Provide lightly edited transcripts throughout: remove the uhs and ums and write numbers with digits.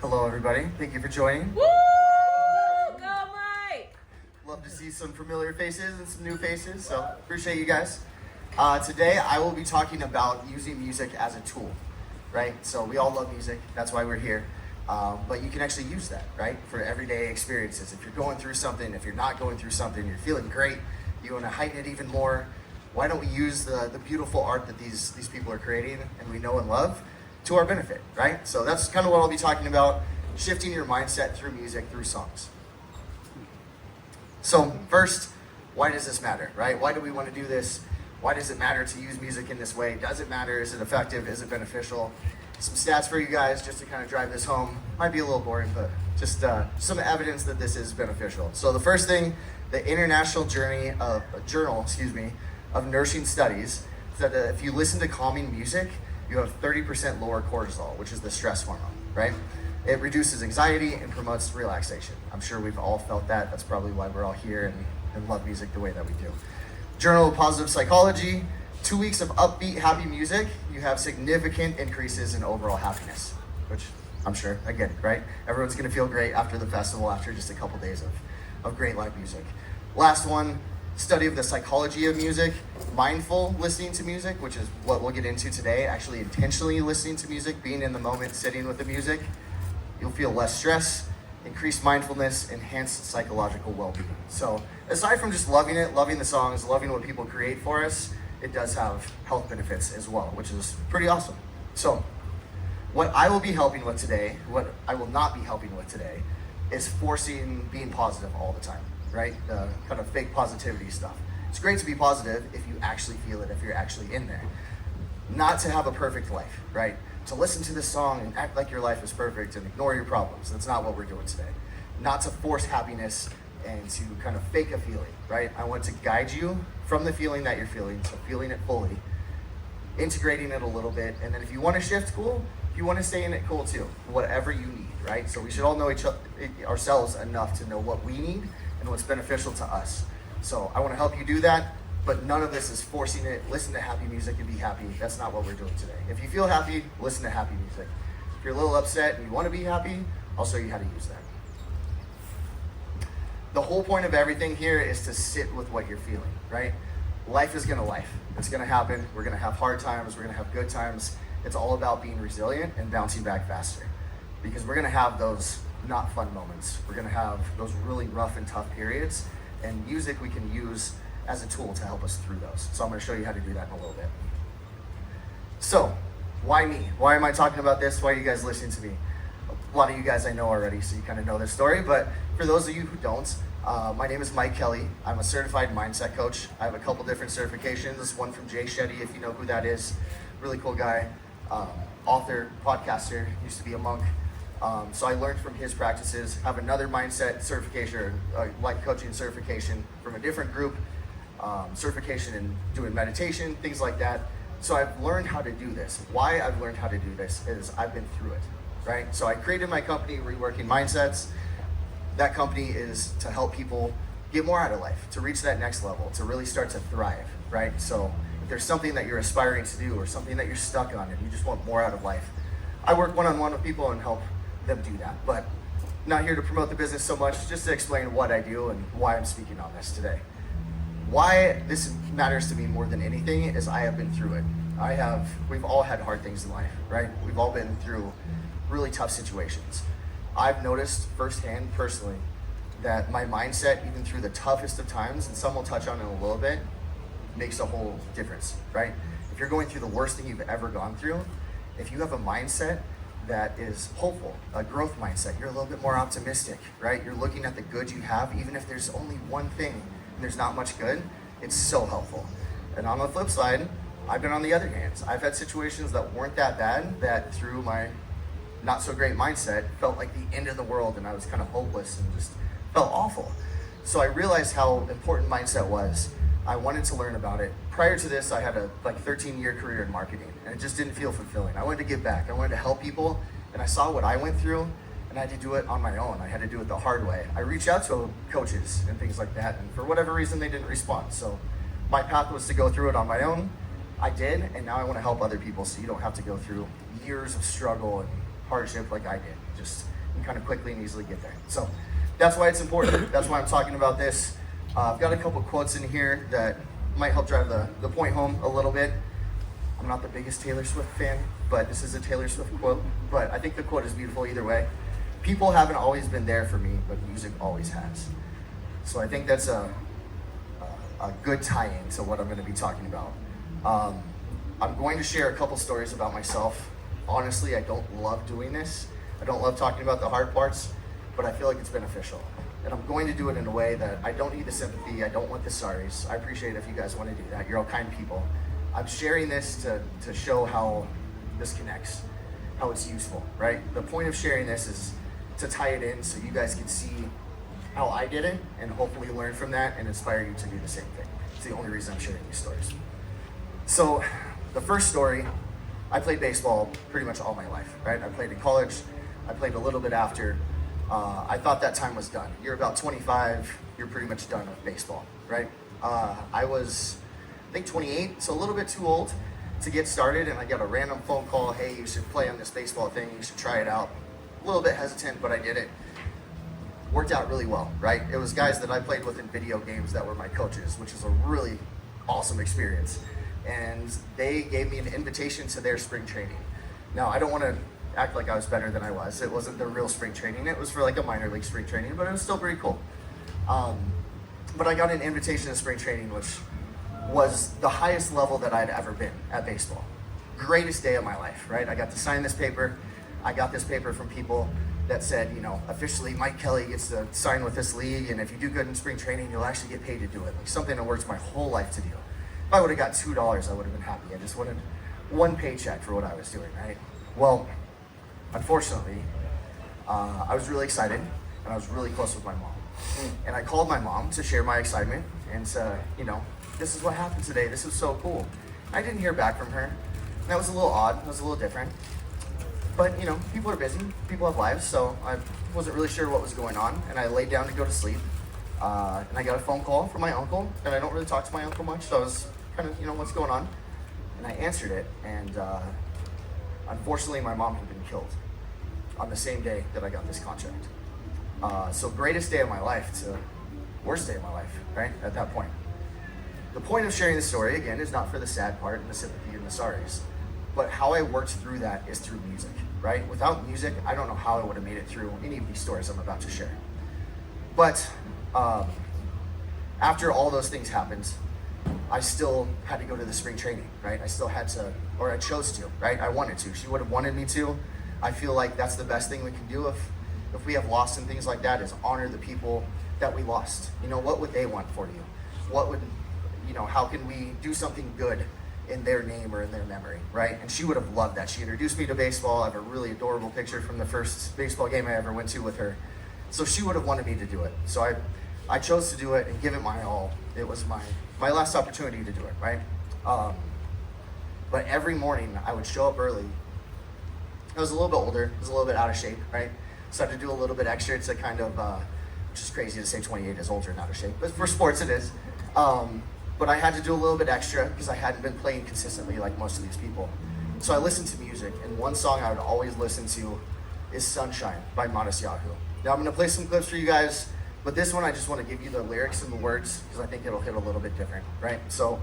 Hello, everybody. Thank you for joining. Woo! Go, Mike! Love to see some familiar faces and some new faces, so appreciate you guys. Today, I will be talking about using music as a tool, right? So we all love music. That's why we're here. But you can actually use that, right? For everyday experiences. If you're going through something, if you're not going through something, you're feeling great, you want to heighten it even more, why don't we use the beautiful art that these people are creating and we know and love to our benefit, right? So that's kind of what I'll be talking about, shifting your mindset through music, through songs. So first, why does this matter, right? Why do we want to do this? Why does it matter to use music in this way? Does it matter? Is it effective? Is it beneficial? Some stats for you guys just to kind of drive this home. Might be a little boring, but just some evidence that this is beneficial. So the first thing, the International Journal of Nursing Studies said that if you listen to calming music, you have 30% lower cortisol, which is the stress hormone, right? It reduces anxiety and promotes relaxation. I'm sure we've all felt that. That's probably why we're all here and love music the way that we do. Journal of Positive Psychology, 2 weeks of upbeat, happy music, you have significant increases in overall happiness, which I'm sure, again, right? Everyone's gonna feel great after the festival, after just a couple days of great live music. Last one, study of the psychology of music, mindful listening to music, which is what we'll get into today, actually intentionally listening to music, being in the moment, sitting with the music. You'll feel less stress, increased mindfulness, enhanced psychological well-being. So aside from just loving it, loving the songs, loving what people create for us, it does have health benefits as well, which is pretty awesome. So what I will be helping with today, what I will not be helping with today, is forcing being positive all the time, right? The kind of fake positivity stuff. It's great to be positive if you actually feel it, if you're actually in there. Not to have a perfect life, right? To listen to this song and act like your life is perfect and ignore your problems. That's not what we're doing today. Not to force happiness and to kind of fake a feeling, right? I want to guide you from the feeling that you're feeling to feeling it fully, integrating it a little bit, and then if you want to shift, cool. If you want to stay in it, cool too. Whatever you need, right? So we should all know ourselves enough to know what we need and what's beneficial to us. So I want to help you do that, but none of this is forcing it. Listen to happy music and be happy. That's not what we're doing today. If you feel happy, listen to happy music. If you're a little upset and you want to be happy, I'll show you how to use that. The whole point of everything here is to sit with what you're feeling, right? Life is gonna life. It's gonna happen. We're gonna have hard times. We're gonna have good times. It's all about being resilient and bouncing back faster, because we're gonna have those not fun moments. We're gonna have those really rough and tough periods, and music we can use as a tool to help us through those. So I'm gonna show you how to do that in a little bit. So, why me? Why am I talking about this? Why are you guys listening to me? A lot of you guys I know already, so you kind of know this story, but for those of you who don't, my name is Mike Kelley. I'm a certified mindset coach. I have a couple different certifications, one from Jay Shetty, if you know who that is. Really cool guy, author, podcaster, used to be a monk. So I learned from his practices. Have another mindset certification, or life coaching certification from a different group, certification in doing meditation, things like that. So I've learned how to do this. Why I've learned how to do this is I've been through it, right? So I created my company, Reworking Mindsets. That company is to help people get more out of life, to reach that next level, to really start to thrive, right? So if there's something that you're aspiring to do or something that you're stuck on and you just want more out of life, I work one-on-one with people and help them do that. But not here to promote the business so much, just to explain what I do and why I'm speaking on this today. Why this matters to me more than anything is I have been through it. We've all had hard things in life, right? We've all been through really tough situations. I've noticed firsthand, personally, that my mindset, even through the toughest of times, and some will touch on it a little bit, makes a whole difference, right? If you're going through the worst thing you've ever gone through, if you have a mindset that is hopeful, a growth mindset, you're a little bit more optimistic, right? You're looking at the good you have, even if there's only one thing and there's not much good, it's so helpful. And on the flip side, I've been on the other hand. I've had situations that weren't that bad, that through my not so great mindset felt like the end of the world, and I was kind of hopeless and just felt awful. So I realized how important mindset was. I wanted to learn about it. Prior to this, I had a 13-year career in marketing, and it just didn't feel fulfilling. I wanted to give back. I wanted to help people, and I saw what I went through, and I had to do it on my own. I had to do it the hard way. I reached out to coaches and things like that, and for whatever reason, they didn't respond. So my path was to go through it on my own. I did, and now I want to help other people so you don't have to go through years of struggle and hardship like I did. You kind of quickly and easily get there. So that's why it's important. That's why I'm talking about this. I've got a couple quotes in here that might help drive the point home a little bit. I'm not the biggest Taylor Swift fan, but this is a Taylor Swift quote. But I think the quote is beautiful either way. People haven't always been there for me, but music always has. So I think that's a good tie-in to what I'm going to be talking about. I'm going to share a couple stories about myself. Honestly, I don't love doing this. I don't love talking about the hard parts, but I feel like it's beneficial. And I'm going to do it in a way that I don't need the sympathy. I don't want the sorries. I appreciate it if you guys want to do that. You're all kind people. I'm sharing this to show how this connects, how it's useful, right? The point of sharing this is to tie it in so you guys can see how I did it and hopefully learn from that and inspire you to do the same thing. It's the only reason I'm sharing these stories. So the first story, I played baseball pretty much all my life, right? I played in college. I played a little bit after. I thought that time was done. You're about 25, you're pretty much done with baseball, right? I was, I think 28, so a little bit too old to get started, and I got a random phone call, hey, you should play on this baseball thing, you should try it out. A little bit hesitant, but I did it. Worked out really well, right? It was guys that I played with in video games that were my coaches, which is a really awesome experience. And they gave me an invitation to their spring training. Now, I don't want to act like I was better than I was. It wasn't the real spring training. It was for like a minor league spring training, but it was still pretty cool. But I got an invitation to spring training, which was the highest level that I'd ever been at baseball. Greatest day of my life, right? I got to sign this paper. I got this paper from people that said, you know, officially Mike Kelley gets to sign with this league, and if you do good in spring training, you'll actually get paid to do it. Like something I worked my whole life to do. If I would have got $2, I would have been happy. I just wanted one paycheck for what I was doing, right? Well, unfortunately, I was really excited, and I was really close with my mom. And I called my mom to share my excitement and say, you know, this is what happened today. This is so cool. I didn't hear back from her. And that was a little odd. It was a little different. But, you know, people are busy. People have lives, so I wasn't really sure what was going on. And I laid down to go to sleep. And I got a phone call from my uncle. And I don't really talk to my uncle much, so I was kind of, you know, what's going on? And I answered it. And unfortunately, my mom had been killed on the same day that I got this contract. So greatest day of my life to worst day of my life, right? At that point. The point of sharing this story, again, is not for the sad part and the sympathy and the sorries, but how I worked through that is through music, right? Without music, I don't know how I would have made it through any of these stories I'm about to share. But after all those things happened, I still had to go to the spring training, right? I still had to, or I chose to, right? I wanted to. She would have wanted me to. I feel like that's the best thing we can do if we have lost and things like that, is honor the people that we lost. You know, what would they want for you? What would, you know, how can we do something good in their name or in their memory, right? And she would have loved that. She introduced me to baseball. I have a really adorable picture from the first baseball game I ever went to with her. So she would have wanted me to do it. So I chose to do it and give it my all. It was my last opportunity to do it, right? But every morning I would show up early. I was a little bit older, I was a little bit out of shape, right? So I had to do a little bit extra to kind of, which is crazy to say 28 is older and out of shape, but for sports it is. But I had to do a little bit extra because I hadn't been playing consistently like most of these people. So I listened to music, and one song I would always listen to is Sunshine by Modest Yahoo. Now I'm gonna play some clips for you guys, but this one I just wanna give you the lyrics and the words because I think it'll hit a little bit different, right? So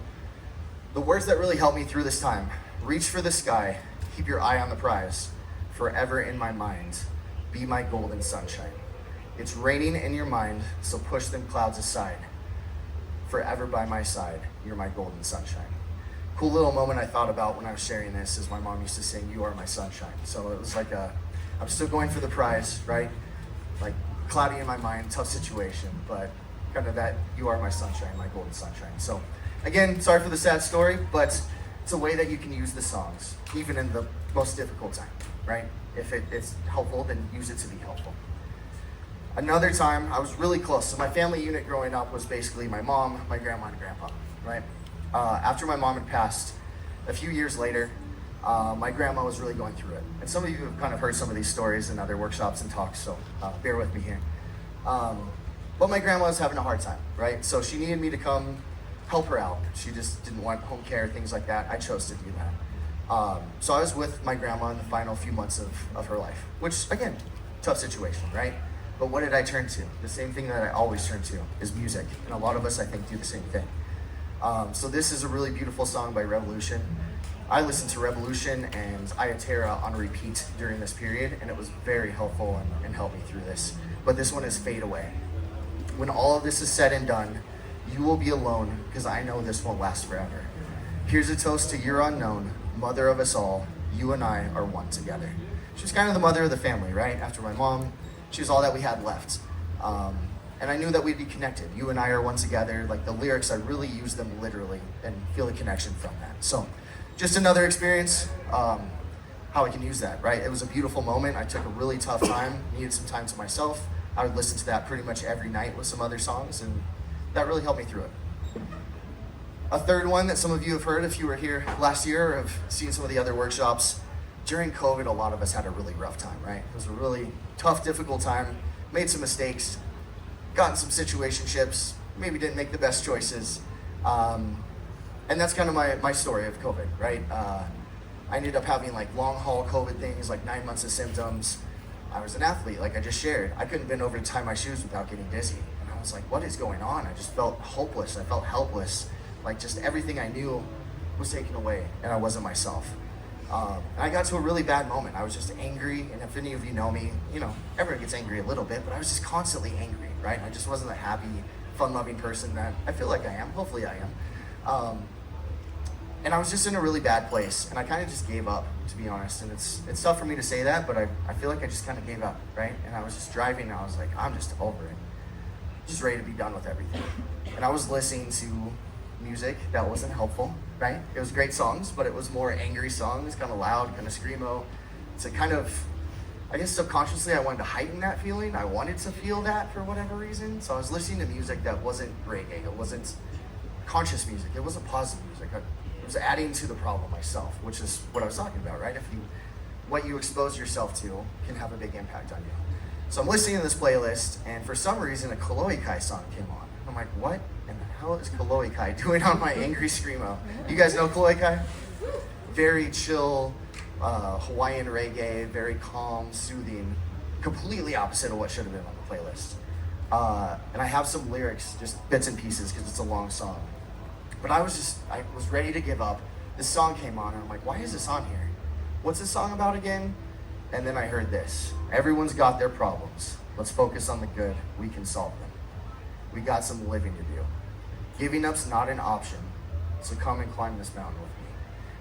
the words that really helped me through this time: reach for the sky, keep your eye on the prize, forever in my mind, be my golden sunshine. It's raining in your mind, so push them clouds aside. Forever by my side, you're my golden sunshine. Cool little moment I thought about when I was sharing this is my mom used to sing, you are my sunshine. So it was like I'm still going for the prize, right? Like cloudy in my mind, tough situation, but kind of that, you are my sunshine, my golden sunshine. So again, sorry for the sad story, but it's a way that you can use the songs, even in the most difficult time, right? If it's helpful, then use it to be helpful. Another time, I was really close. So my family unit growing up was basically my mom, my grandma, and grandpa, right? After my mom had passed, a few years later, my grandma was really going through it. And some of you have kind of heard some of these stories in other workshops and talks, so bear with me here. But my grandma was having a hard time, right? So she needed me to come help her out. She just didn't want home care, things like that. I chose to do that. So I was with my grandma in the final few months of her life, which again, tough situation, right? But what did I turn to? The same thing that I always turn to is music. And a lot of us, I think, do the same thing. So this is a really beautiful song by Revolution. I listened to Revolution and Iatera on repeat during this period, and it was very helpful and helped me through this. But this one is Fade Away. When all of this is said and done, you will be alone, because I know this won't last forever. Here's a toast to your unknown, mother of us all. You and I are one together. She's kind of the mother of the family, right? After my mom, she was all that we had left. And I knew that we'd be connected. You and I are one together. Like the lyrics, I really use them literally and feel a connection from that. So just another experience, how I can use that, right? It was a beautiful moment. I took a really tough time, needed some time to myself. I would listen to that pretty much every night with some other songs, and that really helped me through it. A third one that some of you have heard if you were here last year or have seen some of the other workshops. During COVID, a lot of us had a really rough time, right? It was a really tough, difficult time, made some mistakes, got in some situationships, maybe didn't make the best choices. And that's kind of my story of COVID, right? I ended up having like long haul COVID things, like 9 months of symptoms. I was an athlete, like I just shared. I couldn't bend over to tie my shoes without getting dizzy. And I was like, what is going on? I just felt hopeless. I felt helpless. Like just everything I knew was taken away and I wasn't myself. And I got to a really bad moment. I was just angry, and if any of you know me, you know, everyone gets angry a little bit, but I was just constantly angry, right? I just wasn't a happy, fun-loving person that I feel like I am. Hopefully I am. And I was just in a really bad place, and I kind of just gave up, to be honest. And it's tough for me to say that, but I feel like I just kind of gave up, right? And I was just driving, and I was like, I'm just over it. Just ready to be done with everything. And I was listening to music that wasn't helpful, right? It was great songs, but it was more angry songs, kind of loud, kind of screamo. So kind of, I guess subconsciously I wanted to heighten that feeling. I wanted to feel that for whatever reason. So I was listening to music that wasn't reggae. It wasn't conscious music. It wasn't positive music. It was adding to the problem myself, which is what I was talking about, right? What you expose yourself to can have a big impact on you. So I'm listening to this playlist, and for some reason a Kelley song came on. I'm like, what in the hell is Kelley doing on my angry screamo? You guys know Kelley? Very chill, Hawaiian reggae, very calm, soothing, completely opposite of what should have been on the playlist. And I have some lyrics, just bits and pieces, because it's a long song. But I was ready to give up. This song came on, and I'm like, why is this on here? What's this song about again? And then I heard this. Everyone's got their problems. Let's focus on the good. We can solve them. We got some living to do. Giving up's not an option, so come and climb this mountain with me.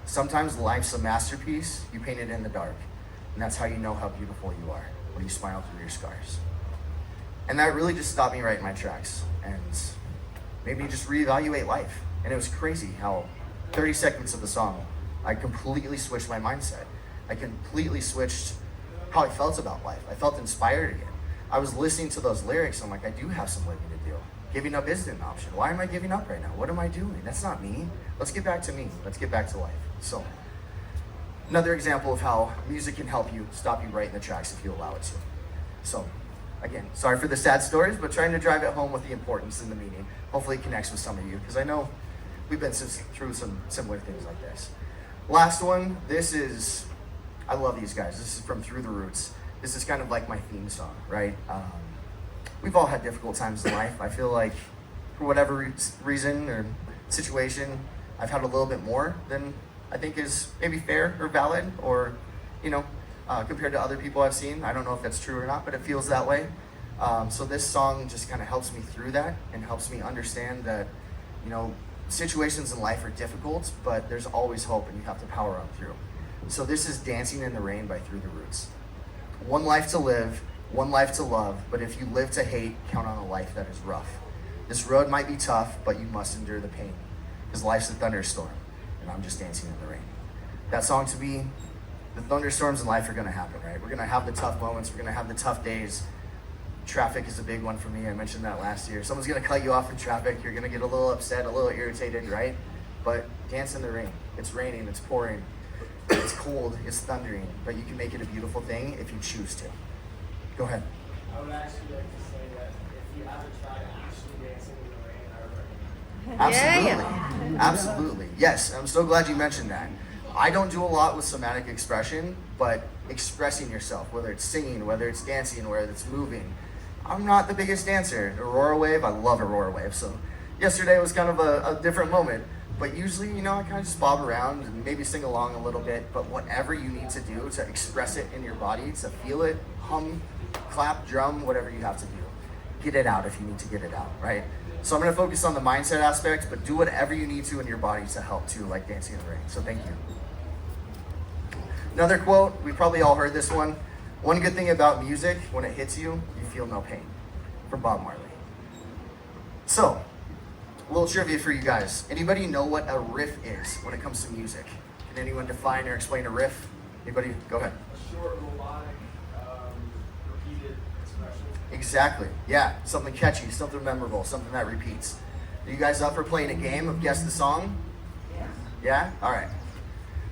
Sometimes life's a masterpiece, you paint it in the dark, and that's how you know how beautiful you are, when you smile through your scars. And that really just stopped me right in my tracks, and made me just reevaluate life. And it was crazy how 30 seconds of the song, I completely switched my mindset. I completely switched how I felt about life. I felt inspired again. I was listening to those lyrics, and I'm like, I do have some living to do. Giving up isn't an option. Why am I giving up right now? What am I doing? That's not me. Let's get back to me. Let's get back to life. So, another example of how music can help you stop you right in the tracks if you allow it to. So, again, sorry for the sad stories, but trying to drive it home with the importance in the meaning. Hopefully it connects with some of you, because I know we've been through some similar things like this. Last one, I love these guys. This is from Through the Roots. This is kind of like my theme song, right? We've all had difficult times in life. I feel like for whatever reason or situation, I've had a little bit more than I think is maybe fair or valid, or, compared to other people I've seen. I don't know if that's true or not, but it feels that way. So this song just kind of helps me through that and helps me understand that, situations in life are difficult, but there's always hope and you have to power on through. So this is Dancing in the Rain by Through the Roots. One life to live, one life to love, but if you live to hate, count on a life that is rough. This road might be tough, but you must endure the pain, because life's a thunderstorm, and I'm just dancing in the rain. That song to me, the thunderstorms in life are gonna happen, right? We're gonna have the tough moments, we're gonna have the tough days. Traffic is a big one for me. I mentioned that last year. Someone's gonna cut you off in traffic, you're gonna get a little upset, a little irritated, right? But dance in the rain. It's raining, it's pouring, it's cold, it's thundering, but you can make it a beautiful thing if you choose to. Go ahead. I would actually like to say that if you haven't tried actually dancing in the rain, I would recommend it. Absolutely. Absolutely. Yes, I'm so glad you mentioned that. I don't do a lot with somatic expression, but expressing yourself, whether it's singing, whether it's dancing, whether it's moving. I'm not the biggest dancer. Aurora Wave, I love Aurora Wave. So yesterday was kind of a different moment. But usually, I kind of just bob around and maybe sing along a little bit. But whatever you need to do to express it in your body, to feel it, hum, clap, drum, whatever you have to do. Get it out if you need to get it out, right? So I'm going to focus on the mindset aspect, but do whatever you need to in your body to help too, like dancing in the ring. So thank you. Another quote, we probably all heard this one. One good thing about music, when it hits you, you feel no pain. From Bob Marley. So, a little trivia for you guys. Anybody know what a riff is when it comes to music? Can anyone define or explain a riff? Anybody? Go ahead. A short, melodic, repeated expression. Exactly. Yeah. Something catchy, something memorable, something that repeats. Are you guys up for playing a game of Guess the Song? Yeah? All right.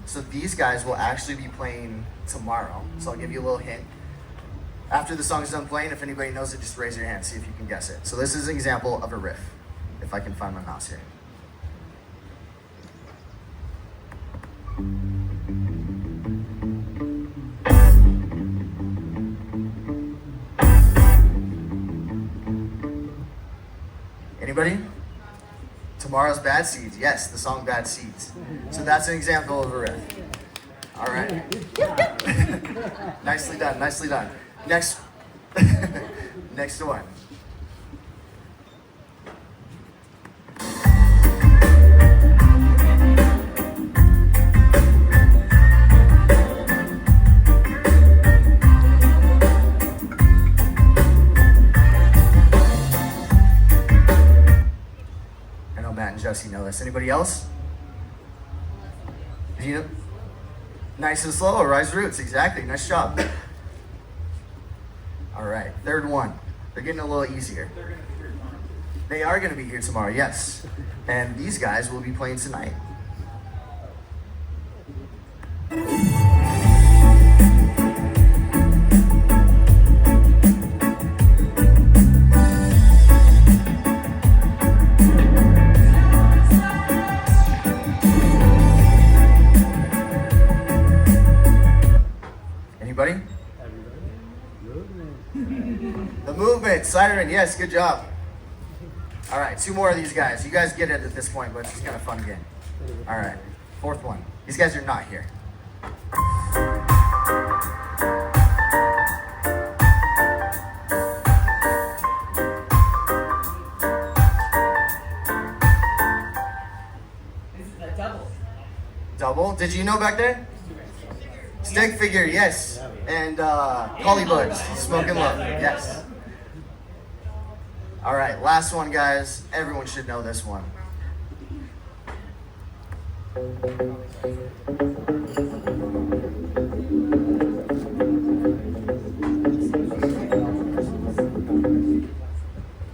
So these guys will actually be playing tomorrow. So I'll give you a little hint. After the song is done playing, if anybody knows it, just raise your hand, see if you can guess it. So this is an example of a riff, if I can find my mouse here. Anybody? Tomorrow's Bad Seeds. Yes, the song Bad Seeds. So that's an example of a riff. All right. Nicely done, nicely done. Next, next one. I know Matt and Jesse know this. Anybody else? Do you know? Nice and slow, Rise Roots, exactly. Nice job. All right, third one. They're getting a little easier. They are going to be here tomorrow, yes. And these guys will be playing tonight. Anybody? The movement, siren, yes, good job. All right, two more of these guys. You guys get it at this point, but it's just kind of fun game. All right, fourth one. These guys are not here. This is a double. Double? Did you know back there? Stick figure, yes. And Collie Buds, Smoke and Love, yes. All right, last one, guys. Everyone should know this one.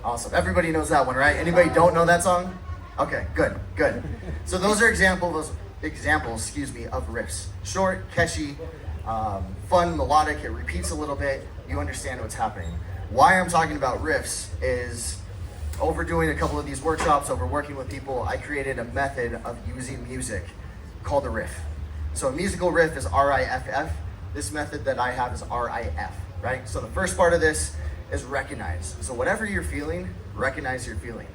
Awesome. Everybody knows that one, right? Anybody don't know that song? Okay, good, good. So those are examples, of riffs. Short, catchy, fun, melodic. It repeats a little bit. You understand what's happening. Why I'm talking about riffs is over doing a couple of these workshops, over working with people, I created a method of using music called a riff. So a musical riff is R-I-F-F. This method that I have is R-I-F, right? So the first part of this is recognize. So whatever you're feeling, recognize your feeling.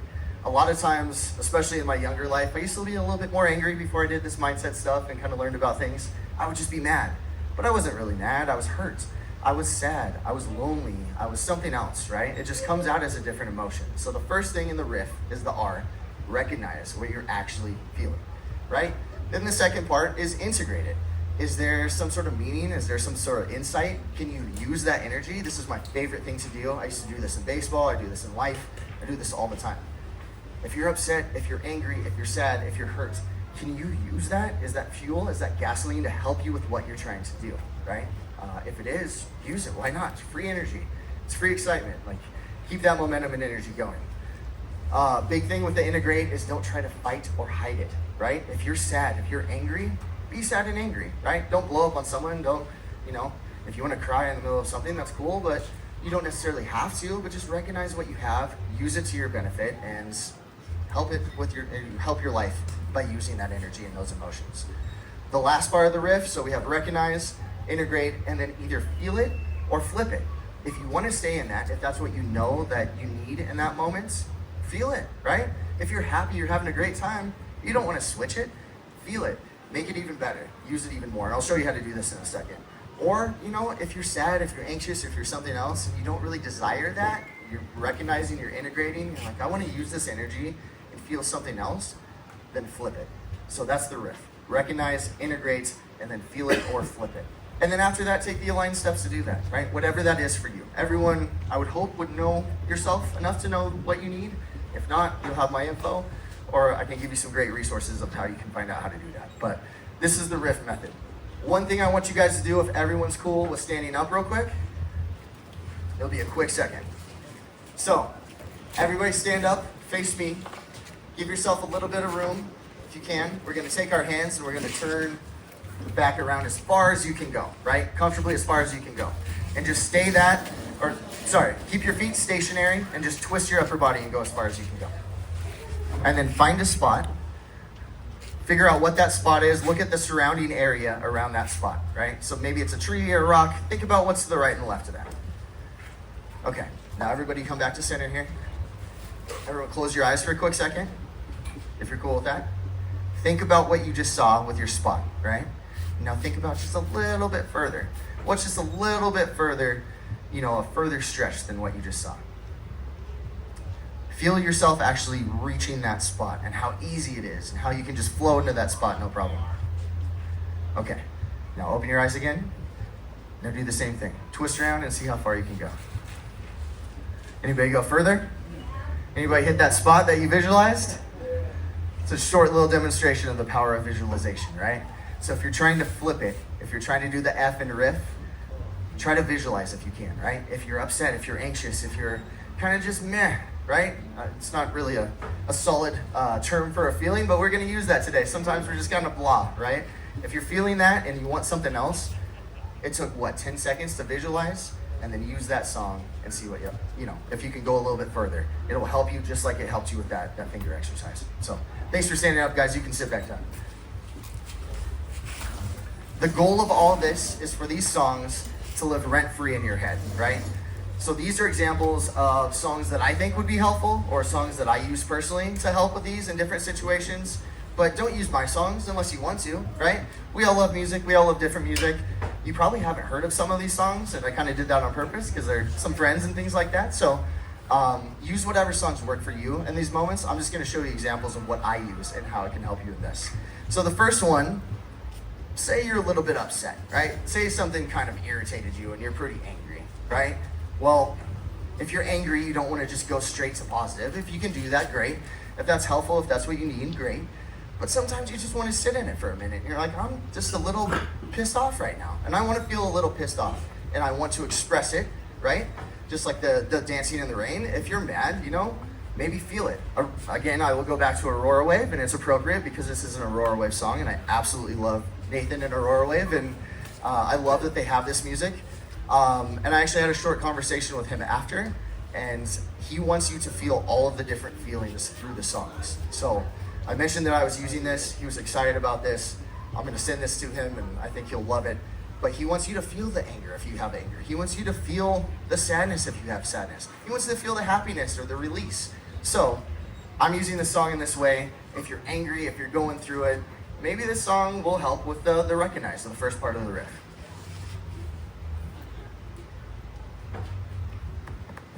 A lot of times, especially in my younger life, I used to be a little bit more angry before I did this mindset stuff and kind of learned about things. I would just be mad, but I wasn't really mad. I was hurt. I was sad. I was lonely. I was something else, right? It just comes out as a different emotion. So the first thing in the riff is the R, recognize what you're actually feeling, right? Then the second part is integrate it. Is there some sort of meaning? Is there some sort of insight? Can you use that energy? This is my favorite thing to do. I used to do this in baseball. I do this in life. I do this all the time. If you're upset, if you're angry, if you're sad, if you're hurt, can you use that? Is that fuel? Is that gasoline to help you with what you're trying to do, right? If it is, use it. Why not? It's free energy. It's free excitement. Like, keep that momentum and energy going. Big thing with the integrate is don't try to fight or hide it, right? If you're sad, if you're angry, be sad and angry, right? Don't blow up on someone. Don't, if you want to cry in the middle of something, that's cool, but you don't necessarily have to, but just recognize what you have, use it to your benefit, and help your life by using that energy and those emotions. the last part of the riff. So we have recognize, integrate, and then either feel it or flip it. If you want to stay in that, if that's what you know that you need in that moment, feel it, right? If you're happy, you're having a great time, you don't want to switch it, feel it, make it even better, use it even more. And I'll show you how to do this in a second. Or, you know, if you're sad, if you're anxious, if you're something else, and you don't really desire that, you're recognizing, you're integrating, you're like, I want to use this energy and feel something else, then flip it. So that's the riff. Recognize, integrate, and then feel it or flip it. And then after that, take the aligned steps to do that, right? Whatever that is for you. Everyone, I would hope, would know yourself enough to know what you need. If not, you'll have my info, or I can give you some great resources of how you can find out how to do that. But this is the riff method. One thing I want you guys to do, if everyone's cool with standing up real quick, it'll be a quick second. So, everybody stand up, face me, give yourself a little bit of room, if you can. We're gonna take our hands and we're gonna turn back around as far as you can go, right? Comfortably as far as you can go. And just stay that, or sorry, keep your feet stationary and just twist your upper body and go as far as you can go. And then find a spot. Figure out what that spot is. Look at the surrounding area around that spot, right? So maybe it's a tree or a rock. Think about what's to the right and left of that. Okay, now everybody come back to center here. Everyone close your eyes for a quick second, if you're cool with that. Think about what you just saw with your spot, right? Now think about just a little bit further. What's just a little bit further, you know, a further stretch than what you just saw. Feel yourself actually reaching that spot and how easy it is and how you can just flow into that spot, no problem. Okay, now open your eyes again. Now do the same thing. Twist around and see how far you can go. Anybody go further? Anybody hit that spot that you visualized? It's a short little demonstration of the power of visualization, right? So if you're trying to flip it, if you're trying to do the F in riff, try to visualize if you can, right? If you're upset, if you're anxious, if you're kind of just meh, right? It's not really a solid term for a feeling, but we're gonna use that today. Sometimes we're just kind of blah, right? If you're feeling that and you want something else, it took, what, 10 seconds to visualize? And then use that song and see what you know, if you can go a little bit further. It'll help you just like it helped you with that finger exercise. So thanks for standing up, guys. You can sit back down. The goal of all this is for these songs to live rent-free in your head, right? So these are examples of songs that I think would be helpful, or songs that I use personally to help with these in different situations. But don't use my songs unless you want to, right? We all love music. We all love different music. You probably haven't heard of some of these songs, and I kind of did that on purpose because they're some friends and things like that. So use whatever songs work for you in these moments. I'm just going to show you examples of what I use and how it can help you with this. So the first one, say you're a little bit upset, right? Say something kind of irritated you and you're pretty angry, right? Well, if you're angry, you don't want to just go straight to positive. If you can do that, great. If that's helpful, if that's what you need, great. But sometimes you just want to sit in it for a minute. And you're like, I'm just a little pissed off right now. And I want to feel a little pissed off. And I want to express it, right? Just like the dancing in the rain. If you're mad, you know, maybe feel it. Again, I will go back to Aurora Wave, and it's appropriate because this is an Aurora Wave song, and I absolutely love Nathan and Aurora Wave, and I love that they have this music. And I actually had a short conversation with him after, and he wants you to feel all of the different feelings through the songs. So I mentioned that I was using this. He was excited about this. I'm going to send this to him, and I think he'll love it. But he wants you to feel the anger if you have anger. He wants you to feel the sadness if you have sadness. He wants you to feel the happiness or the release. So I'm using this song in this way. If you're angry, if you're going through it, maybe this song will help with the recognize, the first part of the riff.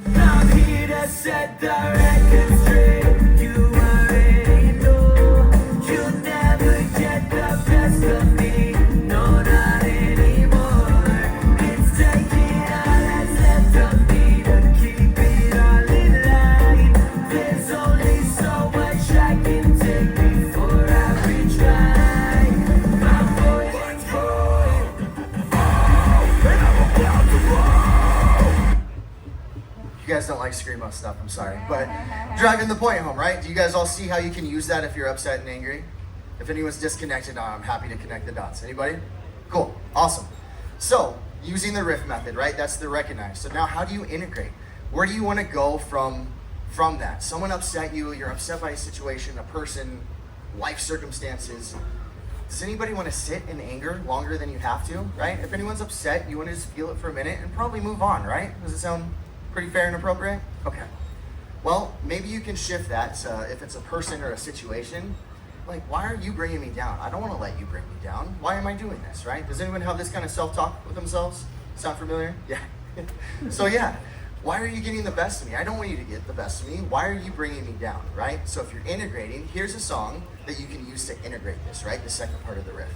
I'm here to set the record straight. You already know you'll never get the best of me. No, not anymore. It's taking all that's left of me to keep it all in line. There's only so much I can take before I retry. My voice is full. And I'm about to roll. You guys don't like screamo stuff, I'm sorry. But driving the point home, right? Do you guys all see how you can use that if you're upset and angry? If anyone's disconnected, I'm happy to connect the dots. Anybody? Cool, awesome. So, using the riff method, right? That's the recognize. So now how do you integrate? Where do you want to go from that? Someone upset you, you're upset by a situation, a person, life circumstances. Does anybody want to sit in anger longer than you have to, right? If anyone's upset, you want to just feel it for a minute and probably move on, right? Does it sound pretty fair and appropriate? Okay. Well, maybe you can shift that to, if it's a person or a situation, like, why are you bringing me down? I don't want to let you bring me down. Why am I doing this, right? Does anyone have this kind of self-talk with themselves? Sound familiar? Yeah. So yeah, why are you getting the best of me? I don't want you to get the best of me. Why are you bringing me down, right? So if you're integrating, here's a song that you can use to integrate this, right? The second part of the riff.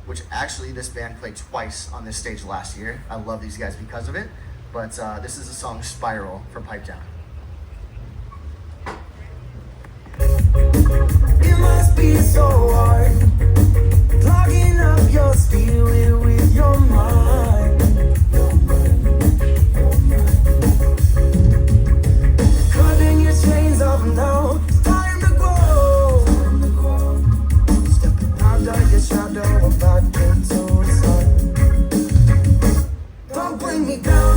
Which actually this band played twice on this stage last year. I love these guys because of it. But this is the song Spiral from Pipe Down. It must be so hard clogging up your spirit with your mind. Cutting your chains off now. It's time to go. Stepping out of your shadow and back into the sun. Don't bring me down.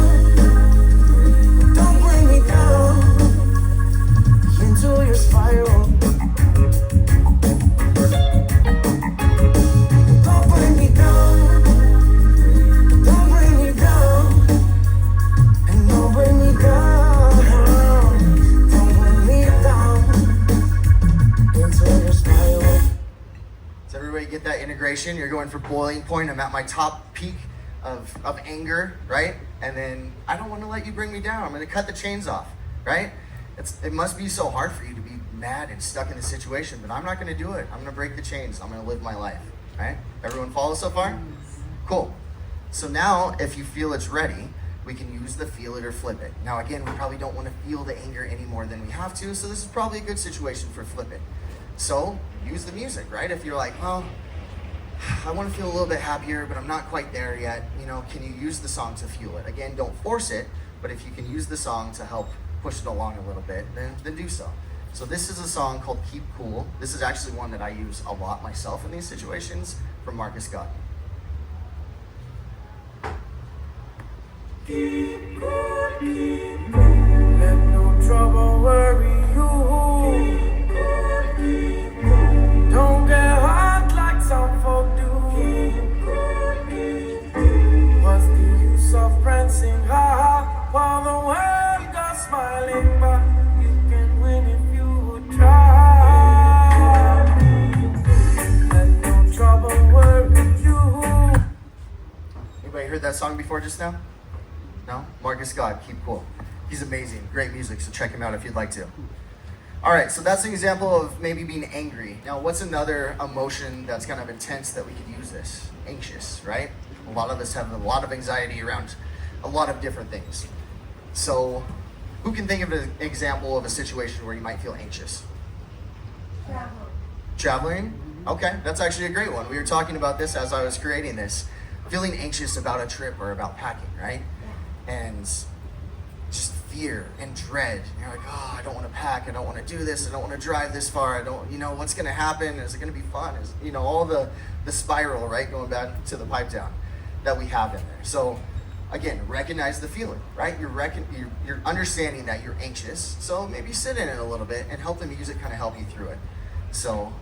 Don't bring me down into your spiral. Don't bring me down. Don't bring me down. And don't bring me down. Don't bring me down into your spiral. Does everybody get that integration? You're going for boiling point. I'm at my top peak of anger, right? And then I don't want to let you bring me down. I'm going to cut the chains off, right? It must be so hard for you to be mad and stuck in the situation, but I'm not going to do it. I'm going to break the chains. I'm going to live my life, right? Everyone follow so far? Cool. So now, if you feel it's ready, we can use the feel it or flip it. Now, again, we probably don't want to feel the anger any more than we have to, so this is probably a good situation for flip it. So use the music, right? If you're like, well, I want to feel a little bit happier, but I'm not quite there yet. You know, can you use the song to fuel it? Again, don't force it, but if you can use the song to help push it along a little bit, then do so. So this is a song called Keep Cool. This is actually one that I use a lot myself in these situations from Marcus Scott. Keep cool, keep cool. Let no trouble worry you. Keep cool, keep cool. Don't get hot like some folk do. Keep cool, keep cool. What's the use of prancing high while the world goes smiling back? You can win if you try. Let no trouble worry you. Anybody heard that song before just now? No? Marcus Scott, Keep Cool. He's amazing, great music, so check him out if you'd like to. All right, so that's an example of maybe being angry. Now, what's another emotion that's kind of intense that we could use this? Anxious, right? A lot of us have a lot of anxiety around a lot of different things. So, who can think of an example of a situation where you might feel anxious? Traveling? Okay, that's actually a great one. We were talking about this as I was creating this. Feeling anxious about a trip or about packing, right? And just fear and dread. You're like, oh, I don't want to pack. I don't want to do this. I don't want to drive this far. I don't, what's going to happen? Is it going to be fun? Is, all the spiral, right? Going back to the pipe down that we have in there. So again, recognize the feeling, right? You're understanding that you're anxious. So maybe sit in it a little bit and help the music kind of help you through it. So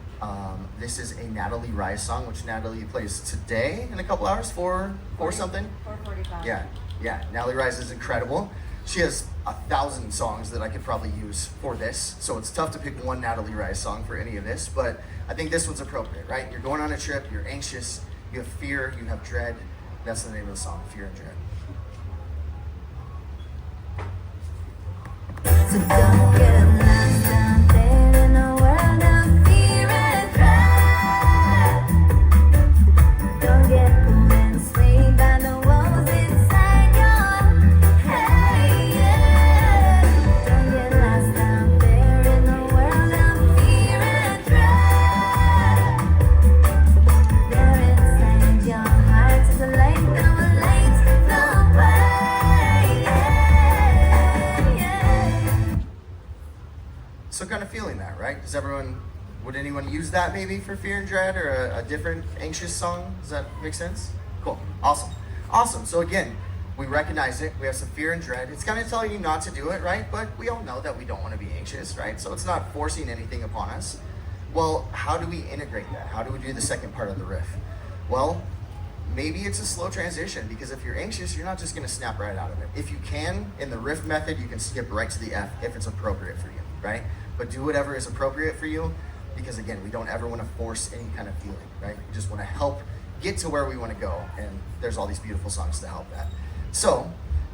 this is a Natalie Rise song, which Natalie plays today in a couple hours, 4 something? 4:45. Yeah, Natalie Rise is incredible. She has 1,000 songs that I could probably use for this, so it's tough to pick one Natalie Rise song for any of this, but I think this one's appropriate, right? You're going on a trip, you're anxious, you have fear, you have dread. That's the name of the song, Fear and Dread. So don't get lost out there in a world of fear and dread. Don't get pulled and swayed by the walls inside your head. Yeah. Don't get lost out there in a world of fear and dread. There inside your heart is a light that will light the way. Yeah. So kind of feeling that, right? Would anyone use that maybe for fear and dread or a different anxious song? Does that make sense? Cool, awesome. So again, we recognize it, we have some fear and dread. It's kind of telling you not to do it, right? But we all know that we don't want to be anxious, right? So it's not forcing anything upon us. Well, how do we integrate that? How do we do the second part of the riff? Well, maybe it's a slow transition, because if you're anxious, you're not just gonna snap right out of it. If you can, in the riff method, you can skip right to the F if it's appropriate for you, right? But do whatever is appropriate for you, because again, we don't ever wanna force any kind of feeling, right? We just wanna help get to where we wanna go, and there's all these beautiful songs to help that. So,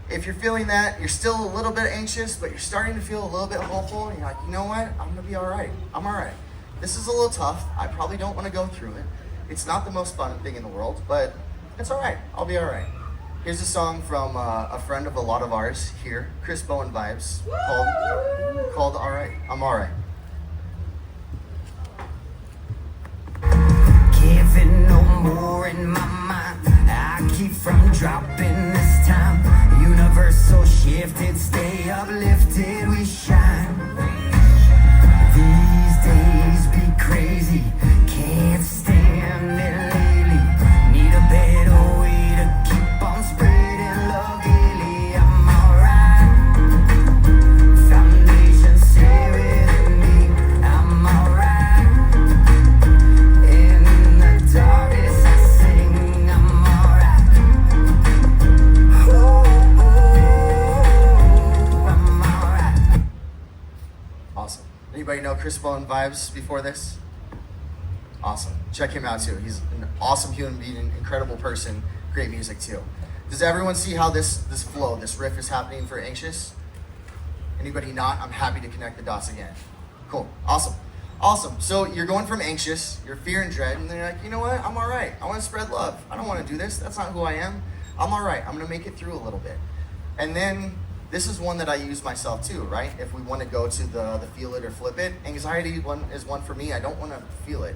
if you're feeling that, you're still a little bit anxious, but you're starting to feel a little bit hopeful, and you're like, you know what, I'm gonna be all right, I'm all right. This is a little tough, I probably don't wanna go through it. It's not the most fun thing in the world, but it's all right, I'll be all right. Here's a song from a friend of a lot of ours here, Chris Bowen Vibes, called All Right, I'm All Right. Giving no more in my mind. I keep from dropping this time. Universal shifted, stay uplifted, we shine. These days be crazy, can't stand it lately. Need a better way to keep on spreading love daily. I'm alright. Foundation stay with me. I'm alright. In the darkness I sing. I'm alright. Oh, I'm alright. Awesome. Anybody know Chris Bowen Vibes before this? Awesome. Check him out too. He's an awesome human being, an incredible person, great music too. Does everyone see how this flow, this riff is happening for anxious? Anybody not? I'm happy to connect the dots again. Cool. Awesome. Awesome. So you're going from anxious, you're fear and dread, and then you're like, you know what? I'm all right. I want to spread love. I don't want to do this. That's not who I am. I'm all right. I'm going to make it through a little bit. And then this is one that I use myself too, right? If we want to go to the feel it or flip it, anxiety is one for me. I don't want to feel it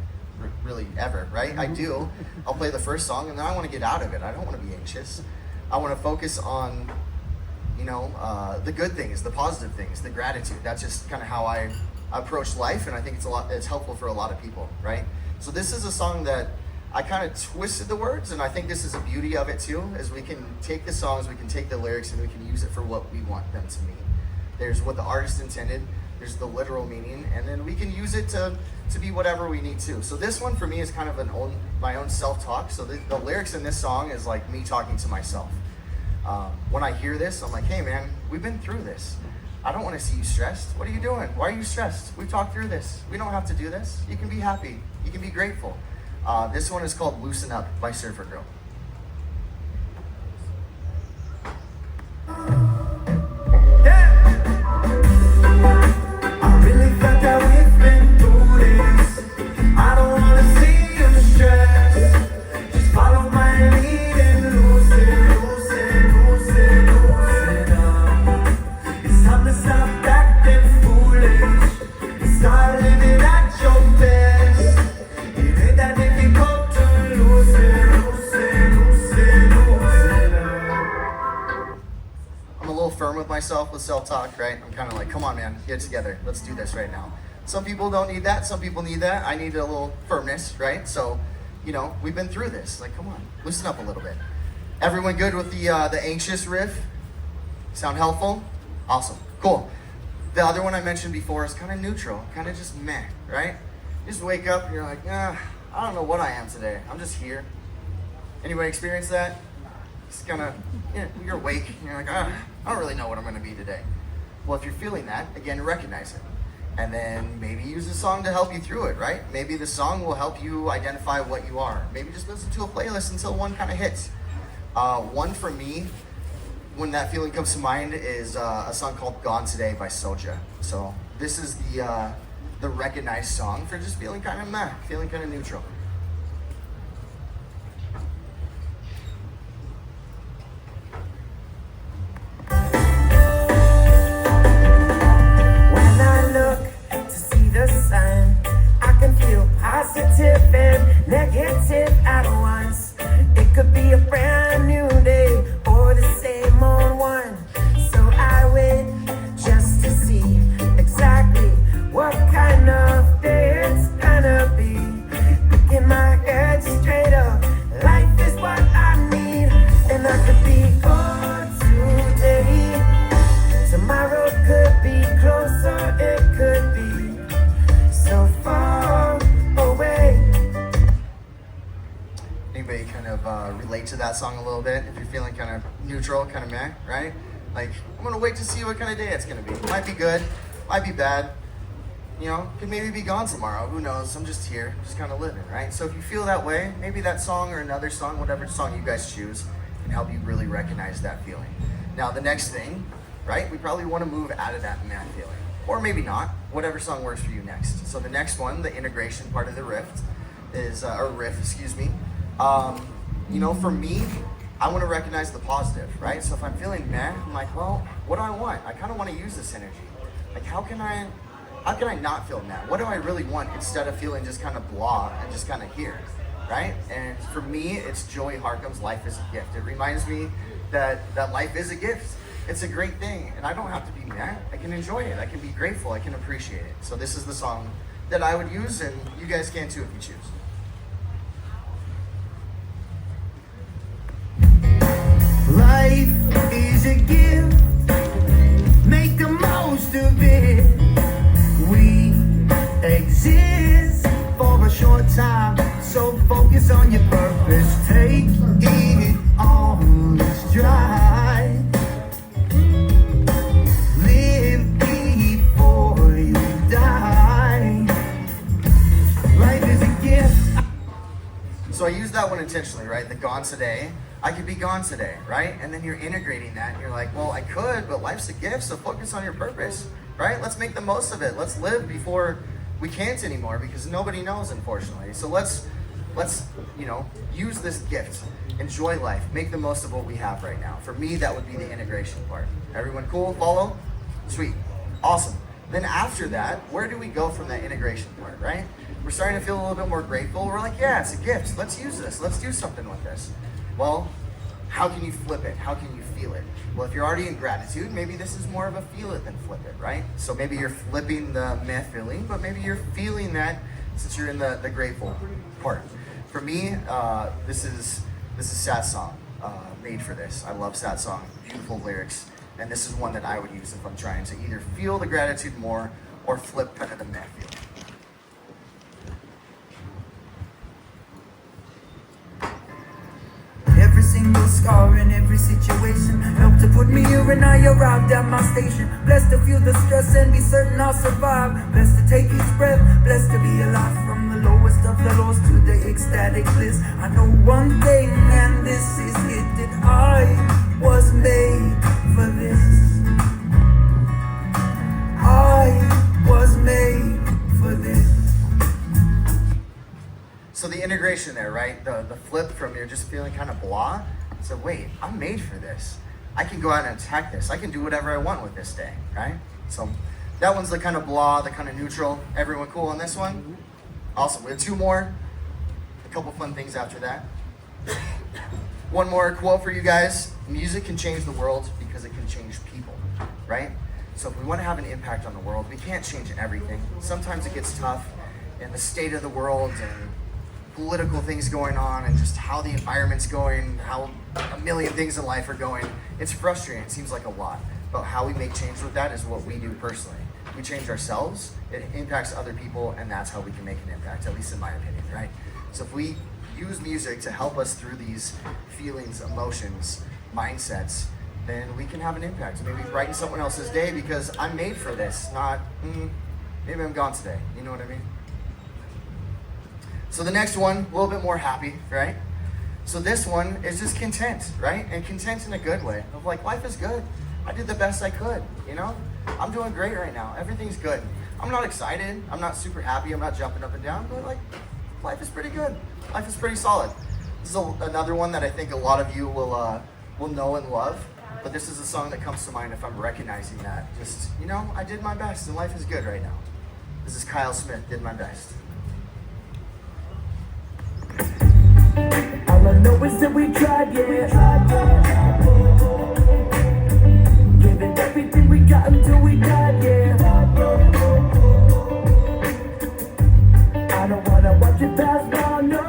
really ever, right? I do. I'll play the first song and then I want to get out of it. I don't want to be anxious. I want to focus on, the good things, the positive things, the gratitude. That's just kind of how I approach life, and I think it's helpful for a lot of people, right? So this is a song that I kind of twisted the words, and I think this is a beauty of it too, is we can take the songs, we can take the lyrics, and we can use it for what we want them to mean. There's what the artist intended, there's the literal meaning, and then we can use it to be whatever we need to. So this one for me is kind of my own self-talk. So the lyrics in this song is like me talking to myself. When I hear this, I'm like, hey man, we've been through this. I don't want to see you stressed. What are you doing? Why are you stressed? We've talked through this. We don't have to do this. You can be happy. You can be grateful. This one is called Loosen Up by Surfer Girl. I really thought that we've been through this. I don't wanna see you stressed. Just follow my lead and loosen up. It's time to stop acting foolish and start living at your best. It ain't that difficult to loosen up. I'm a little firm with myself with self-talk, right? I'm kind of like, come on, man, get it together. Let's do this right now. Some people don't need that. Some people need that. I need a little firmness, right? So, we've been through this. Like, come on, loosen up a little bit. Everyone good with the anxious riff? Sound helpful? Awesome, cool. The other one I mentioned before is kind of neutral, kind of just meh, right? You just wake up and you're like, I don't know what I am today. I'm just here. Anybody experience that? Just kind of, you're awake and you're like, I don't really know what I'm going to be today. Well, if you're feeling that, again, recognize it. And then maybe use a song to help you through it, right? Maybe the song will help you identify what you are. Maybe just listen to a playlist until one kind of hits. One for me, when that feeling comes to mind, is a song called Gone Today by Soulja. So this is the recognized song for just feeling kind of meh, feeling kind of neutral. When I look to see the sign, I can feel positive and negative at once. It could be a brand new day or the same old one. So I wait just to see exactly what kind of day it's gonna be. Picking my head straight up, life is what I need. And I could be good today. Tomorrow could be closer, it could be so far relate to that song a little bit if you're feeling kind of neutral, kind of meh, right? Like, I'm gonna wait to see what kind of day it's gonna be. Might be good, might be bad. You know, could maybe be gone tomorrow. Who knows? I'm just here, just kind of living, right? So if you feel that way, maybe that song or another song, whatever song you guys choose, can help you really recognize that feeling. Now, the next thing, right? We probably want to move out of that meh feeling, or maybe not. Whatever song works for you next. So the next one, the integration part of the riff, is or riff, excuse me. You know, for me, I want to recognize the positive, right? So if I'm feeling meh, I'm like, well, what do I want? I kind of want to use this energy. Like, how can I not feel mad? What do I really want instead of feeling just kind of blah and just kind of here, right? And for me, it's Joey Harcum's Life is a Gift. It reminds me that life is a gift. It's a great thing, and I don't have to be mad. I can enjoy it. I can be grateful. I can appreciate it. So this is the song that I would use, and you guys can too if you choose. Life is a gift, make the most of it. We exist for a short time, so focus on your purpose. Take it on its stride. Live before you die. Life is a gift. So I use that one intentionally, right? The gone today. I could be gone today, right? And then you're integrating that and you're like, well, I could, but life's a gift, so focus on your purpose, right? Let's make the most of it. Let's live before we can't anymore because nobody knows, unfortunately. So let's you know, use this gift. Enjoy life. Make the most of what we have right now. For me, that would be the integration part. Everyone cool? Follow? Sweet. Awesome. Then after that, where do we go from that integration part, right? We're starting to feel a little bit more grateful. We're like, yeah, it's a gift. Let's use this. Let's do something with this. Well, how can you flip it? How can you feel it? Well, if you're already in gratitude, maybe this is more of a feel it than flip it, right? So maybe you're flipping the meh feeling, but maybe you're feeling that since you're in the grateful part. For me, this is Sad Song, made for this. I love Sad Song, beautiful lyrics, and this is one that I would use if I'm trying to either feel the gratitude more or flip kind of the meh feeling. Every single scar in every situation helped to put me here and I arrived at my station. Blessed to feel the stress and be certain I'll survive. Blessed to take each breath, blessed to be alive. From the lowest of the lows to the ecstatic bliss, I know one thing and this is it, that I was made for this. I was made for this. So the integration there, right? The flip from you're just feeling kind of blah. So wait, I'm made for this. I can go out and attack this. I can do whatever I want with this day, right? So that one's the kind of blah, the kind of neutral. Everyone cool on this one? Awesome. We have two more. A couple fun things after that. One more quote for you guys. Music can change the world because it can change people, right? So if we want to have an impact on the world, we can't change everything. Sometimes it gets tough in the state of the world and political things going on and just how the environment's going, how a million things in life are going. It's frustrating. It seems like a lot. But how we make change with that is what we do personally. We change ourselves, it impacts other people, and that's how we can make an impact, at least in my opinion, right? So if we use music to help us through these feelings, emotions, mindsets, then we can have an impact. Maybe brighten someone else's day because I'm made for this, not, maybe I'm gone today. You know what I mean? So the next one, a little bit more happy, right? So this one is just content, right? And content in a good way. Of like, life is good. I did the best I could, you know? I'm doing great right now. Everything's good. I'm not excited. I'm not super happy. I'm not jumping up and down, but like, life is pretty good. Life is pretty solid. This is another one that I think a lot of you will know and love. But this is a song that comes to mind if I'm recognizing that. Just, you know, I did my best and life is good right now. This is Kyle Smith, Did My Best. All I know is that we tried, yeah. Giving everything we got until we died, yeah. I don't wanna watch it pass, no.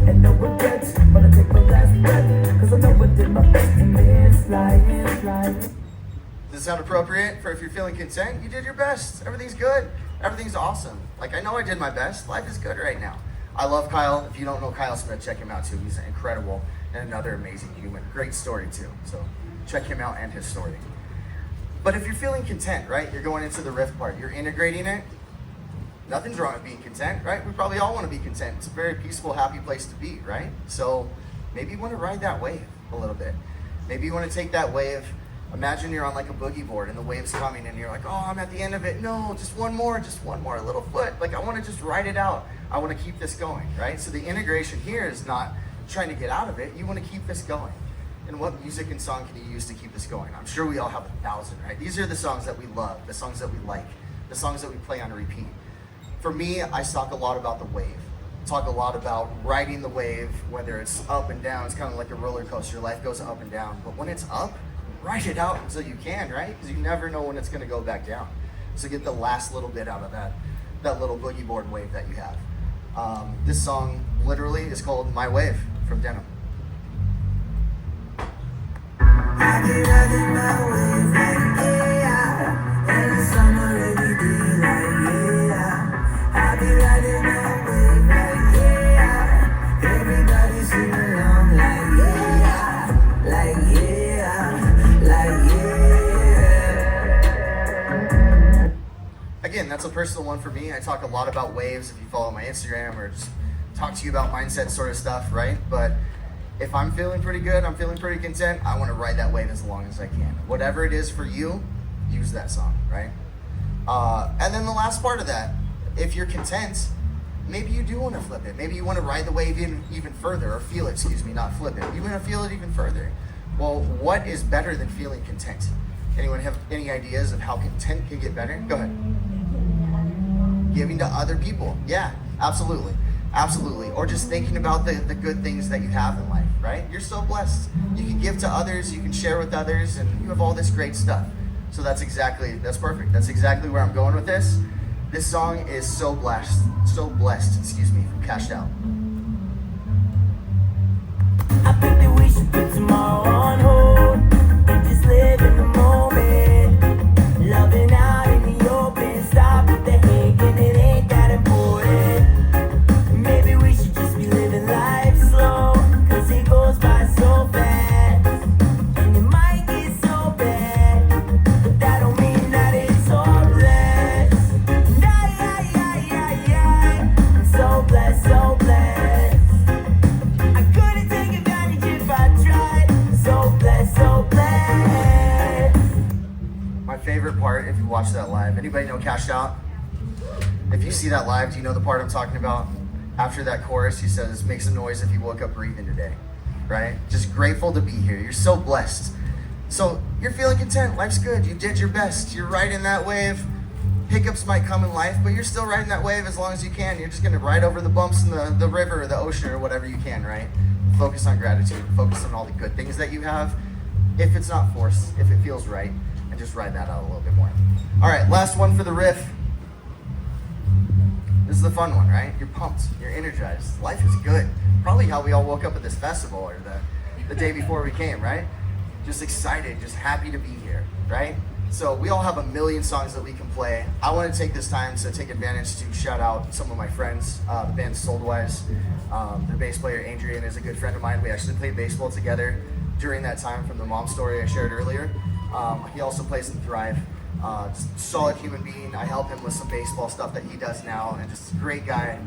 And no regrets, but I take my last breath, cause I know I did my best in this life. Does it sound appropriate for if you're feeling content? You did your best. Everything's good. Everything's awesome. Like, I know I did my best. Life is good right now. I love Kyle. If you don't know Kyle Smith, check him out too. He's incredible and another amazing human. Great story too. So check him out and his story. But if you're feeling content, right? You're going into the riff part. You're integrating it. Nothing's wrong with being content, right? We probably all want to be content. It's a very peaceful, happy place to be, right? So maybe you want to ride that wave a little bit. Maybe you want to take that wave. Imagine you're on like a boogie board and the wave's coming and you're like, oh, I'm at the end of it. No, just one more, a little foot. Like I want to just ride it out. I want to keep this going, right? So the integration here is not trying to get out of it. You want to keep this going. And what music and song can you use to keep this going? I'm sure we all have 1,000, right? These are the songs that we love, the songs that we like, the songs that we play on repeat. For me, I talk a lot about the wave. Talk a lot about riding the wave, whether it's up and down. It's kind of like a roller coaster. Life goes up and down. But when it's up, ride it out until you can, right? Because you never know when it's going to go back down. So get the last little bit out of that little boogie board wave that you have. This song literally is called My Wave from Denim. I be riding my wave like yeah, in the summer every day like yeah. I be riding my wave like yeah, everybody sing along like yeah. Again, that's a personal one for me. I talk a lot about waves if you follow my Instagram or just talk to you about mindset sort of stuff, right? But if I'm feeling pretty good, I'm feeling pretty content, I want to ride that wave as long as I can. Whatever it is for you, use that song, right? And then the last part of that, if you're content, maybe you do want to flip it. Maybe you want to ride the wave even further, or feel it, not flip it. You want to feel it even further. Well, what is better than feeling content? Anyone have any ideas of how content can get better? Go ahead. Giving to other people. Yeah, absolutely. Absolutely. Or just thinking about the good things that you have in life, right? You're so blessed. You can give to others, you can share with others, and you have all this great stuff. So that's perfect. That's exactly where I'm going with this. This song is so blessed, from Cashed Out. I think that we should put tomorrow on hold and just live in the moment. Loving out in the open, stop with the hate, and it ain't that important. Maybe we should just be living life slow, cause it goes by so fast. And it might get so bad, but that don't mean that it's all blessed. I'm so blessed, so blessed. I couldn't take advantage if I tried. So blessed, so blessed. My favorite part, if you watch that live, anybody know Cashed Out? If you see that live, do you know the part I'm talking about? After that chorus, he says, make some noise if you woke up breathing today, right? Just grateful to be here. You're so blessed. So you're feeling content. Life's good. You did your best. You're riding that wave. Hiccups might come in life, but you're still riding that wave as long as you can. You're just going to ride over the bumps in the river or the ocean or whatever you can, right? Focus on gratitude. Focus on all the good things that you have. If it's not forced, if it feels right, and just ride that out a little bit more. All right, last one for the riff. This is the fun one, right? You're pumped. You're energized. Life is good. Probably how we all woke up at this festival or the day before we came, right? Just excited, just happy to be here, right? So we all have a million songs that we can play. I want to take this time to take advantage to shout out some of my friends. The band Soldwise. Their bass player, Adrian, is a good friend of mine. We actually played baseball together during that time from the mom story I shared earlier. He also plays in R.I.F. Just a solid human being. I help him with some baseball stuff that he does now, and just a great guy.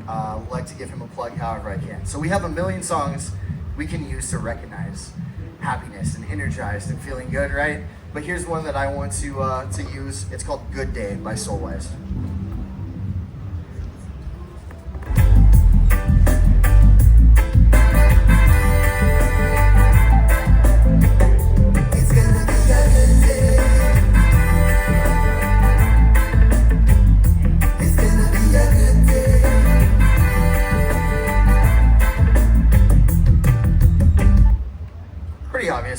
Like to give him a plug however I can. So we have a million songs we can use to recognize happiness and energized and feeling good, right? But here's one that I want to use. It's called Good Day by Soulwise.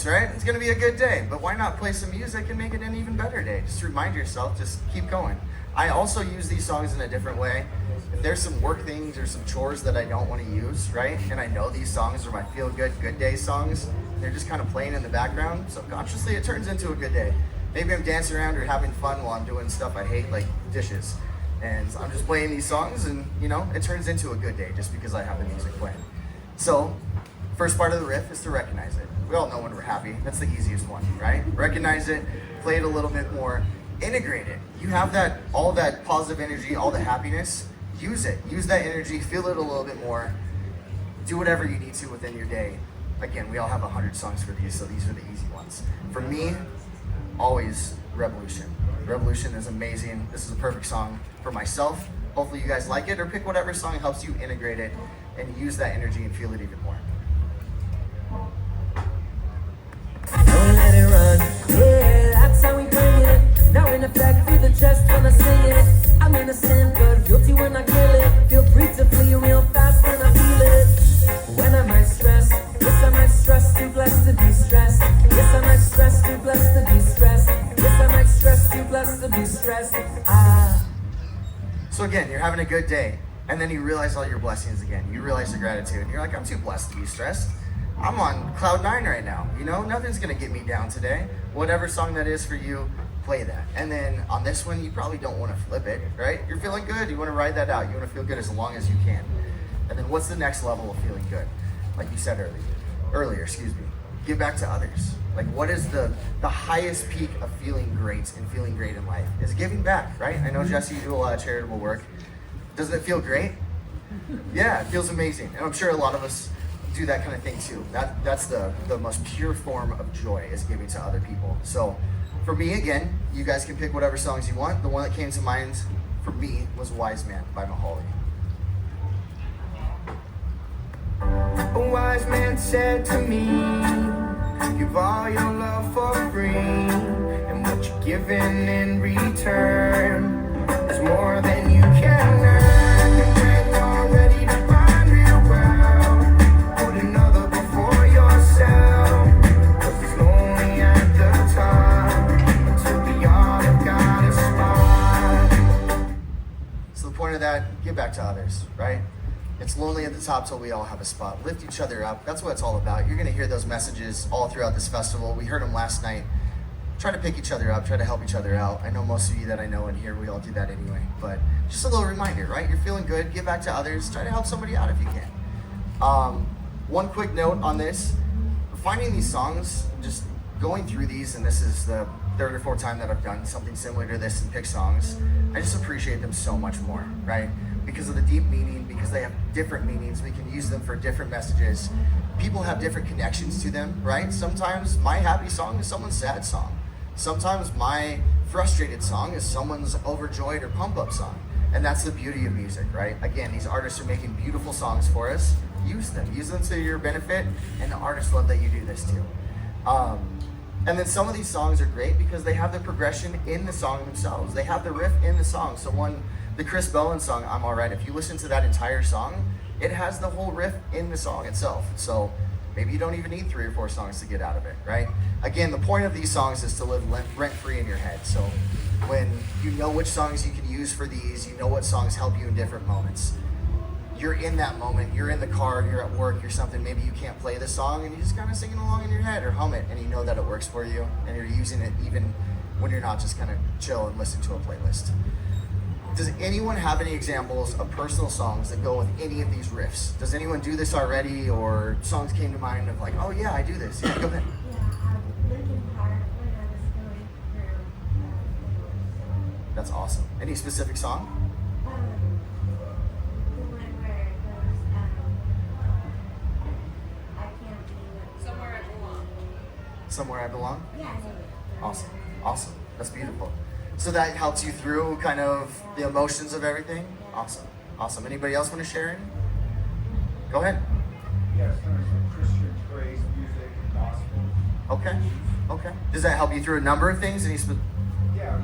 Right? It's gonna be a good day, but why not play some music and make it an even better day? Just remind yourself, just keep going. I also use these songs in a different way. If there's some work things or some chores that I don't want to use, right? And I know these songs are my feel good, good day songs. They're just kind of playing in the background. Subconsciously, it turns into a good day. Maybe I'm dancing around or having fun while I'm doing stuff I hate, like dishes. And I'm just playing these songs, and you know, it turns into a good day just because I have the music playing. So, first part of the riff is to recognize it. We all know when we're happy. That's the easiest one, right? Recognize it, play it a little bit more, integrate it. You have that, all that positive energy, all the happiness, use it. Use that energy, feel it a little bit more. Do whatever you need to within your day. Again, we all have 100 songs for these, so these are the easy ones. For me, always Revolution. Revolution is amazing. This is a perfect song for myself. Hopefully you guys like it, or pick whatever song helps you integrate it and use that energy and feel it even more. Don't let it run, yeah, that's how we bring it. Now in effect, feel the chest when I sing it. I'm innocent, but guilty when I kill it. Feel free to flee real fast when I feel it. When I might stress, yes I might stress, too blessed to be stressed. Yes I might stress, too blessed to be stressed. Yes I might stress, too blessed to be stressed. So again, you're having a good day, and then you realize all your blessings again. You realize the gratitude, and you're like, I'm too blessed to be stressed. I'm on cloud 9 right now. You know, nothing's gonna get me down today. Whatever song that is for you, play that. And then on this one, you probably don't want to flip it, right? You're feeling good. You want to ride that out. You want to feel good as long as you can. And then what's the next level of feeling good? Like you said earlier, give back to others. Like, what is the highest peak of feeling great and feeling great in life? Is giving back, right? I know, Jesse, you do a lot of charitable work. Doesn't it feel great? Yeah, it feels amazing. And I'm sure a lot of us do that kind of thing too. That's the most pure form of joy, is giving to other people. So for me, again, you guys can pick whatever songs you want. The one that came to mind for me was Wise Man by Mahalia. A wise man said to me, give all your love for free, and what you're giving in return is more than you can earn. And when you're ready to find real well, put another before yourself, 'cause it's lonely at the top until we all have got a spot. So the point of that, give back to others, right? It's lonely at the top till we all have a spot. Lift each other up. That's what it's all about. You're going to hear those messages all throughout this festival. We heard them last night. Try to pick each other up. Try to help each other out. I know most of you that I know in here, we all do that anyway. But just a little reminder, right? You're feeling good. Give back to others. Try to help somebody out if you can. One quick note on this. Finding these songs, just going through these, and this is the third or fourth time that I've done something similar to this and pick songs, I just appreciate them so much more, right? Because of the deep meaning, because they have different meanings, we can use them for different messages. People have different connections to them, right? Sometimes my happy song is someone's sad song. Sometimes my frustrated song is someone's overjoyed or pump up song. And that's the beauty of music, right? Again, these artists are making beautiful songs for us. Use them to your benefit, and the artists love that you do this too. And then some of these songs are great because they have the progression in the song themselves. They have the riff in the song. So the Chris Bowen song, I'm Alright, if you listen to that entire song, it has the whole riff in the song itself. So maybe you don't even need 3 or 4 songs to get out of it, right? Again, the point of these songs is to live rent-free in your head. So when you know which songs you can use for these, you know what songs help you in different moments. You're in that moment, you're in the car, you're at work, you're something, maybe you can't play the song and you're just kind of singing along in your head or hum it, and you know that it works for you, and you're using it even when you're not, just kind of chill and listen to a playlist. Does anyone have any examples of personal songs that go with any of these riffs? Does anyone do this already, or songs came to mind of like, oh yeah, I do this? Yeah, go ahead. Linkin Park when I was going through. That's awesome. Any specific song? The one where it goes, I can't be Somewhere I belong. Somewhere I Belong? Yeah. Awesome. That's beautiful. So that helps you through kind of the emotions of everything? Awesome. Anybody else want to share any? Go ahead. Yes, there's some Christian praise music and gospel. Okay. Does that help you through a number of things? Yeah.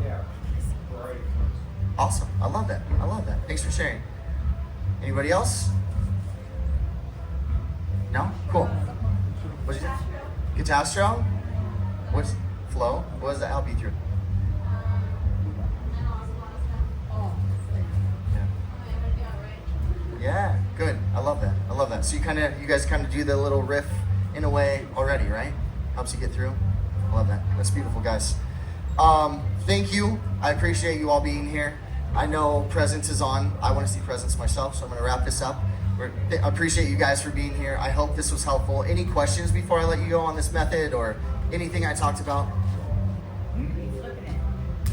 Variety of things. Awesome. I love that. Thanks for sharing. Anybody else? No? Cool. What'd you say? Catastro? What's flow? What does that help you through? Yeah, good. I love that. So you guys kind of do the little riff in a way already, right? Helps you get through. I love that. That's beautiful, guys. Thank you. I appreciate you all being here. I know Presence is on. I want to see Presence myself, so I'm going to wrap this up. I appreciate you guys for being here. I hope this was helpful. Any questions before I let you go on this method or anything I talked about?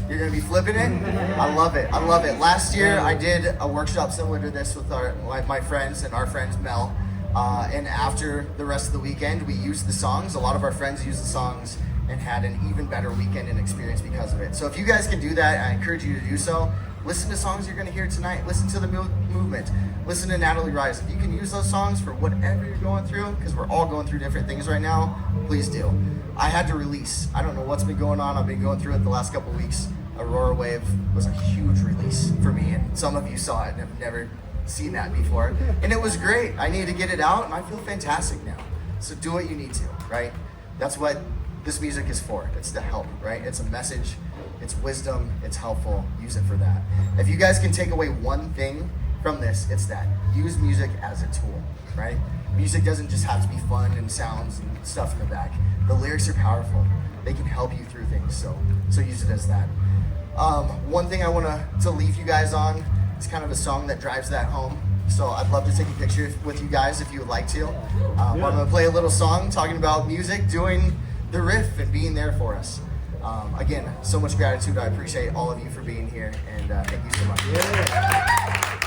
You're gonna be flipping it? I love it. I love it. Last year I did a workshop similar to this with my friends and our friends Mel. And after the rest of the weekend, we used the songs. A lot of our friends used the songs and had an even better weekend and experience because of it. So if you guys can do that, I encourage you to do so. Listen to songs you're gonna hear tonight. Listen to the movement. Listen to Natalie Rise. If you can use those songs for whatever you're going through, because we're all going through different things right now, please do. I had to release. I don't know what's been going on. I've been going through it the last couple weeks. Aurora Wave was a huge release for me, and some of you saw it and have never seen that before. And it was great. I needed to get it out, and I feel fantastic now. So do what you need to, right? That's what this music is for. It's to help, right? It's a message, it's wisdom, it's helpful. Use it for that. If you guys can take away one thing from this, it's that. Use music as a tool, right? Music doesn't just have to be fun and sounds and stuff in the back. The lyrics are powerful. They can help you through things, so use it as that. One thing I want to leave you guys on is kind of a song that drives that home. So I'd love to take a picture with you guys if you would like to. I'm going to play a little song talking about music, doing the riff and being there for us. Again, so much gratitude. I appreciate all of you for being here, and thank you so much.